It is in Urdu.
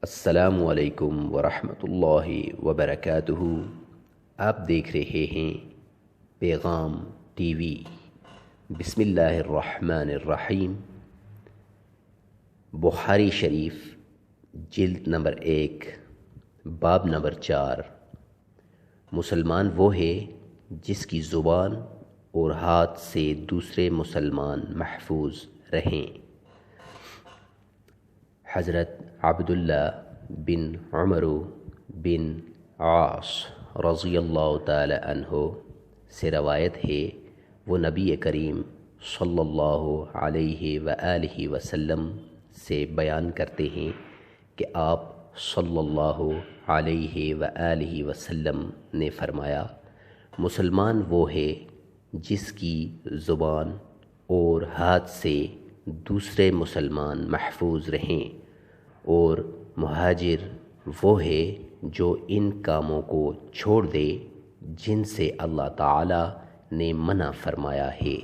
السلام علیکم ورحمۃ اللہ وبرکاتہ۔ آپ دیکھ رہے ہیں پیغام ٹی وی۔ بسم اللہ الرحمن الرحیم۔ بخاری شریف جلد نمبر 1 باب نمبر 4۔ مسلمان وہ ہے جس کی زبان اور ہاتھ سے دوسرے مسلمان محفوظ رہیں۔ حضرت عبداللہ بن عمر بن عاص رضی اللہ تعالی عنہ سے روایت ہے، وہ نبی کریم صلی اللہ علیہ وآلہ وسلم سے بیان کرتے ہیں کہ آپ صلی اللہ علیہ وآلہ وسلم نے فرمایا، مسلمان وہ ہے جس کی زبان اور ہاتھ سے دوسرے مسلمان محفوظ رہیں، اور مہاجر وہ ہے جو ان کاموں کو چھوڑ دے جن سے اللہ تعالی نے منع فرمایا ہے۔